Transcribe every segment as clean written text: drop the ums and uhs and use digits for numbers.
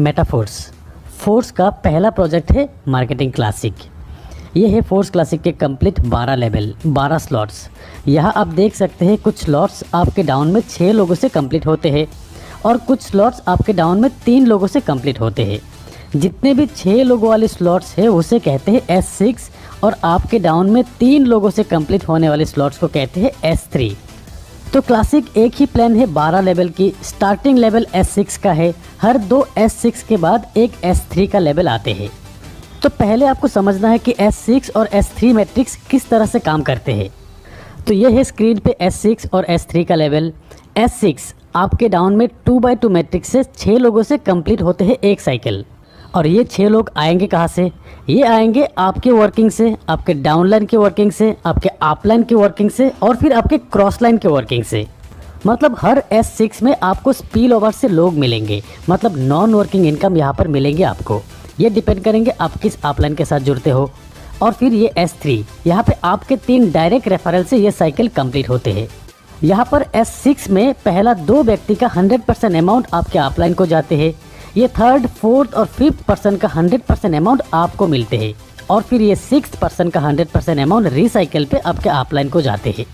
Metaphors. Force का पहला project है मार्केटिंग क्लासिक। ये है फोर्स क्लासिक के कंप्लीट 12 लेवल 12 स्लॉट्स। यहाँ आप देख सकते हैं कुछ स्लॉट्स आपके डाउन में 6 लोगों से कंप्लीट होते हैं और कुछ स्लॉट्स आपके डाउन में 3 लोगों से कंप्लीट होते हैं। जितने भी 6 लोगों वाले स्लॉट्स है उसे कहते हैं S6 और आपके डाउन में 3 लोगों से कंप्लीट होने वाले स्लॉट्स को कहते हैं S3। तो क्लासिक एक ही प्लान है 12 लेवल की। स्टार्टिंग लेवल S6 का है, हर 2 S6 के बाद एक S3 का लेवल आते हैं। तो पहले आपको समझना है कि S6 और S3 मैट्रिक्स किस तरह से काम करते हैं। तो ये है स्क्रीन पे S6 और S3 का लेवल। S6 आपके डाउन में 2x2 मैट्रिक्स से 6 लोगों से कंप्लीट होते हैं एक साइकिल। और ये 6 लोग आएंगे कहाँ से? ये आएंगे आपके वर्किंग से, आपके डाउन लाइन के वर्किंग से, आपके अप लाइन के वर्किंग से और फिर आपके क्रॉस लाइन के वर्किंग से। मतलब हर S6 में आपको स्पिल ओवर से लोग मिलेंगे, मतलब नॉन वर्किंग इनकम यहाँ पर मिलेंगे आपको। ये डिपेंड करेंगे आप किस अप लाइन के साथ जुड़ते हो। और फिर ये S3, यहाँ पे आपके 3 डायरेक्ट रेफरल से ये साइकिल कंप्लीट होते हैं। यहाँ पर S6 में पहला 2 व्यक्ति का 100% अमाउंट आपके अप लाइन को जाते हैं। ये 3rd, 4th और 5th पर्सन का 100% अमाउंट आपको मिलते हैं और फिर ये 6th पर्सन का 100% अमाउंट रिसाइकिल पे आपके अपलाइन को जाते हैं।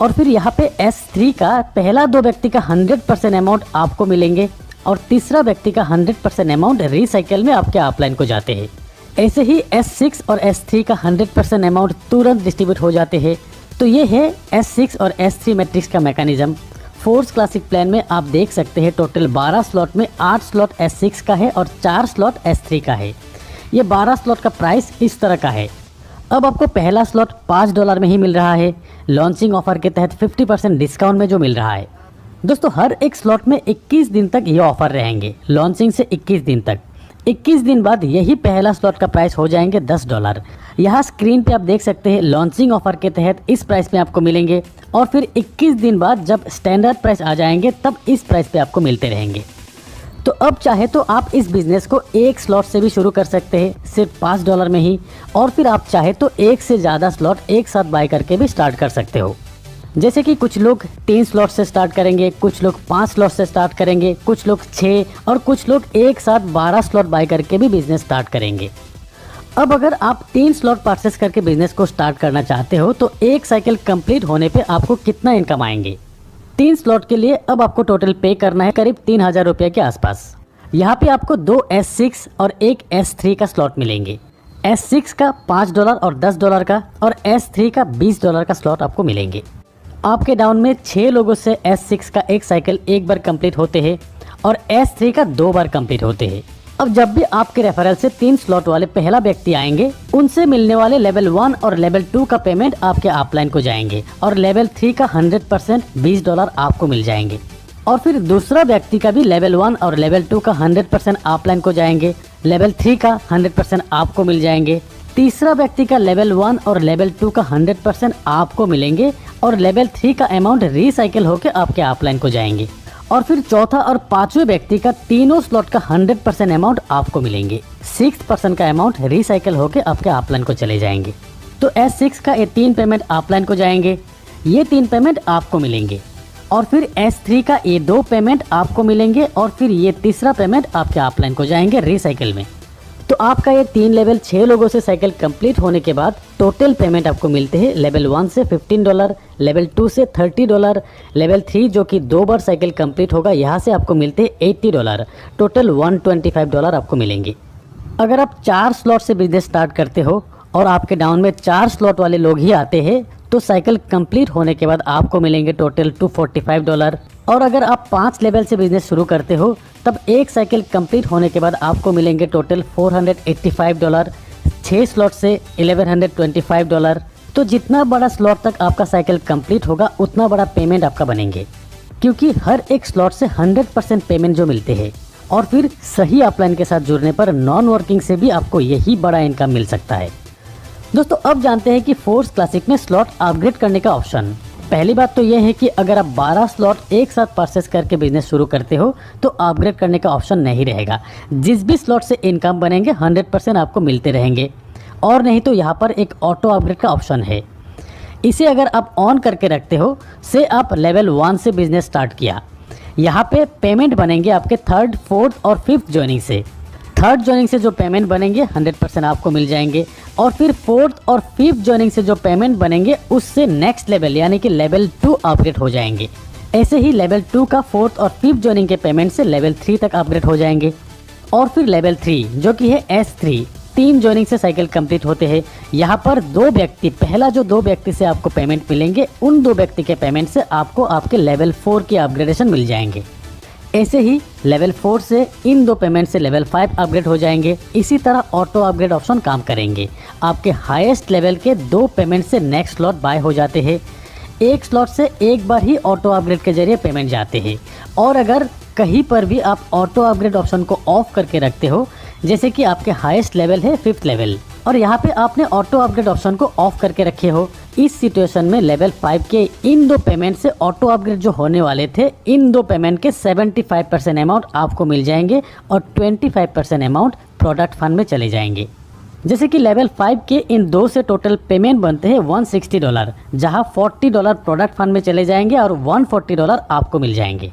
और फिर यहाँ पे S3 का पहला 2 व्यक्ति का 100% अमाउंट आपको मिलेंगे और तीसरा व्यक्ति का 100% अमाउंट रिसाइकिल में आपके अपलाइन को जाते हैं। ऐसे ही S6 और S3 का 100% अमाउंट तुरंत डिस्ट्रीब्यूट हो जाते हैं। तो ये है S6 और S3 मैट्रिक्स का मैकेनिज्म। फोर्स क्लासिक प्लान में आप देख सकते हैं टोटल 12 स्लॉट में 8 स्लॉट S6 का है और 4 स्लॉट S3 का है। ये 12 स्लॉट का प्राइस इस तरह का है। अब आपको पहला स्लॉट $5 में ही मिल रहा है, लॉन्चिंग ऑफर के तहत 50% डिस्काउंट में जो मिल रहा है। दोस्तों हर एक स्लॉट में 21 दिन तक ये ऑफर रहेंगे, लॉन्चिंग से 21 दिन तक। 21 दिन बाद यही पहला स्लॉट का प्राइस हो जाएंगे $10। यहाँ स्क्रीन पे आप देख सकते हैं लॉन्चिंग ऑफर के तहत इस प्राइस में आपको मिलेंगे और फिर 21 दिन बाद जब स्टैंडर्ड प्राइस आ जाएंगे तब इस प्राइस पे आपको मिलते रहेंगे। तो अब चाहे तो आप इस बिज़नेस को एक स्लॉट से भी शुरू कर सकते हैं सिर्फ $5 में ही, और फिर आप चाहे तो एक से ज़्यादा स्लॉट एक साथ बाय करके भी स्टार्ट कर सकते हो। जैसे कि कुछ लोग 3 स्लॉट से स्टार्ट करेंगे, कुछ लोग 5 स्लॉट से स्टार्ट करेंगे, कुछ लोग 6 और कुछ लोग एक साथ 12 स्लॉट बाय करके भी बिजनेस स्टार्ट करेंगे। अब अगर आप 3 स्लॉट परचेस करके बिजनेस को स्टार्ट करना चाहते हो तो एक साइकिल कंप्लीट होने पे आपको कितना इनकम आएंगे? 3 स्लॉट के लिए अब आपको टोटल पे करना है करीब 3000 रुपये के आसपास। यहाँ पे आपको 2 S6 और एक S3 का स्लॉट मिलेंगे। S6 का $5 और $10 का और S3 का $20 का स्लॉट आपको मिलेंगे। आपके डाउन में 6 लोगों से S6 का एक साइकिल एक बार कंप्लीट होते हैं और S3 का 2 बार कंप्लीट होते हैं। अब जब भी आपके रेफरल से 3 स्लॉट वाले पहला व्यक्ति आएंगे उनसे मिलने वाले लेवल 1 और लेवल 2 का पेमेंट आपके अपलाइन को जाएंगे और लेवल 3 का 100% $20 आपको मिल जाएंगे। और फिर दूसरा व्यक्ति का भी लेवल 1 और लेवल 2 का 100% अपलाइन को जाएंगे, लेवल 3 का 100% आपको मिल जाएंगे। तीसरा व्यक्ति का लेवल 1 और लेवल 2 का 100% आपको मिलेंगे और लेवल 3 का अमाउंट रिसाइकिल होकर आपके अपलाइन को जाएंगे। और फिर चौथा और 5वें व्यक्ति का तीनों स्लॉट का 100% अमाउंट आपको मिलेंगे। 6% का अमाउंट रिसाइकिल होकर आपके अपलाइन को चले जाएंगे। तो S6 का ये 3 पेमेंट अपलाइन को जाएंगे, ये 3 पेमेंट आपको मिलेंगे। और फिर S3 का ये 2 पेमेंट आपको मिलेंगे और फिर ये तीसरा पेमेंट आपके अपलाइन को जाएंगे रिसाइकिल में। तो आपका ये 3 लेवल 6 लोगों से साइकिल कंप्लीट होने के बाद टोटल पेमेंट आपको मिलते हैं लेवल 1 से $15, लेवल 2 से $30, लेवल 3 जो कि 2 बार साइकिल कंप्लीट होगा यहाँ से आपको मिलते हैं $80। टोटल $125 आपको मिलेंगे। अगर आप 4 स्लॉट से बिजनेस स्टार्ट करते हो और आपके डाउन में 4 स्लॉट वाले लोग ही आते हैं तो साइकिल कंप्लीट होने के बाद आपको मिलेंगे टोटल $245। और अगर आप 5 लेवल से बिजनेस शुरू करते हो तब एक साइकिल कंप्लीट होने के बाद आपको मिलेंगे टोटल $485। 6 स्लॉट से $1125। तो जितना बड़ा स्लॉट तक आपका साइकिल कंप्लीट होगा उतना बड़ा पेमेंट आपका बनेंगे, क्योंकि हर एक स्लॉट से 100% पेमेंट जो मिलते हैं। और फिर सही अपलाइन के साथ जुड़ने पर नॉन वर्किंग से भी आपको यही बड़ा इनकम मिल सकता है। दोस्तों अब जानते हैं कि फोर्स क्लासिक में स्लॉट अपग्रेड करने का ऑप्शन। पहली बात तो यह है कि अगर आप 12 स्लॉट एक साथ परचेस करके बिजनेस शुरू करते हो तो अपग्रेड करने का ऑप्शन नहीं रहेगा। जिस भी स्लॉट से इनकम बनेंगे 100% आपको मिलते रहेंगे। और नहीं तो यहाँ पर एक ऑटो अपग्रेड का ऑप्शन है, इसे अगर आप ऑन करके रखते हो से आप लेवल 1 से बिजनेस स्टार्ट किया, यहाँ पे पेमेंट बनेंगे आपके 3rd, 4th और 5th ज्वाइनिंग से। 3rd ज्वाइनिंग से जो पेमेंट बनेंगे 100% आपको मिल जाएंगे, और फिर 4th और 5th ज्वाइनिंग से जो पेमेंट बनेंगे उससे नेक्स्ट लेवल यानी कि लेवल 2 अपग्रेड हो जाएंगे। ऐसे ही लेवल 2 का 4th और 5th ज्वाइनिंग के पेमेंट से लेवल 3 तक अपग्रेड हो जाएंगे। और फिर लेवल 3 जो कि है S3, 3 ज्वाइनिंग से साइकिल कंप्लीट होते हैं। यहाँ पर 2 व्यक्ति, पहला जो 2 व्यक्ति से आपको पेमेंट मिलेंगे, उन 2 व्यक्ति के पेमेंट से आपको आपके लेवल 4 की अपग्रेडेशन मिल जाएंगे। ऐसे ही लेवल 4 से इन 2 पेमेंट से लेवल 5 अपग्रेड हो जाएंगे। इसी तरह ऑटो अपग्रेड ऑप्शन काम करेंगे। आपके हाईएस्ट लेवल के 2 पेमेंट से नेक्स्ट स्लॉट बाय हो जाते हैं। एक स्लॉट से एक बार ही ऑटो अपग्रेड के जरिए पेमेंट जाते हैं। और अगर कहीं पर भी आप ऑटो अपग्रेड ऑप्शन को ऑफ करके रखते हो, जैसे कि आपके हाईएस्ट लेवल है 5th लेवल, और यहाँ पे आपने ऑटो अपग्रेड ऑप्शन को ऑफ करके रखे हो, इस सिचुएशन में लेवल 5 के इन 2 पेमेंट से ऑटो अपग्रेड जो होने वाले थे, इन 2 पेमेंट के 75% अमाउंट आपको मिल जाएंगे और 25% अमाउंट प्रोडक्ट फंड में चले जाएंगे। जैसे कि लेवल 5 के इन 2 से टोटल पेमेंट बनते हैं $160, जहाँ $40 प्रोडक्ट फंड में चले जाएंगे और $140 आपको मिल जाएंगे।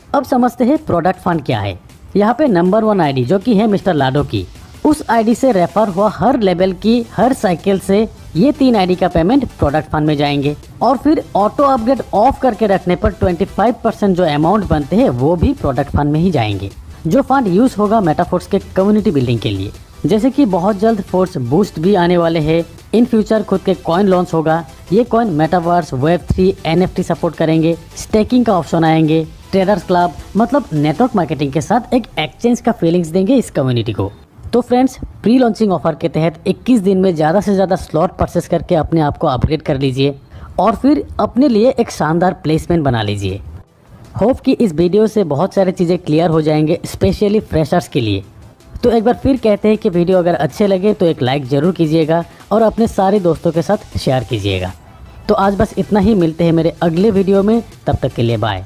अब समझते हैं प्रोडक्ट फंड क्या है। यहाँ पे नंबर 1 आईडी जो कि है मिस्टर लाडो की, उस आईडी से रेफर हुआ हर लेवल की हर साइकिल से ये 3 आईडी का पेमेंट प्रोडक्ट फंड में जाएंगे। और फिर ऑटो अपग्रेड ऑफ करके रखने पर 25% जो अमाउंट बनते हैं वो भी प्रोडक्ट फंड में ही जाएंगे, जो फंड यूज होगा मेटाफोर्स के कम्युनिटी बिल्डिंग के लिए। जैसे कि बहुत जल्द फोर्स बूस्ट भी आने वाले हैं, इन फ्यूचर खुद के कॉइन लॉन्च होगा। ये coin metaverse, Web3, NFT support करेंगे, स्टेकिंग का ऑप्शन आएंगे, ट्रेडर्स क्लब, मतलब नेटवर्क मार्केटिंग के साथ एक एक्सचेंज का फीलिंग्स देंगे इस कम्युनिटी को। तो फ्रेंड्स, प्री लॉन्चिंग ऑफर के तहत 21 दिन में ज़्यादा से ज़्यादा स्लॉट परचेस करके अपने आप को अपग्रेड कर लीजिए और फिर अपने लिए एक शानदार प्लेसमेंट बना लीजिए। होप कि इस वीडियो से बहुत सारी चीज़ें क्लियर हो जाएंगे, स्पेशली फ्रेशर्स के लिए। तो एक बार फिर कहते हैं कि वीडियो अगर अच्छे लगे तो एक लाइक ज़रूर कीजिएगा और अपने सारे दोस्तों के साथ शेयर कीजिएगा। तो आज बस इतना ही, मिलते हैं मेरे अगले वीडियो में, तब तक के लिए बाय।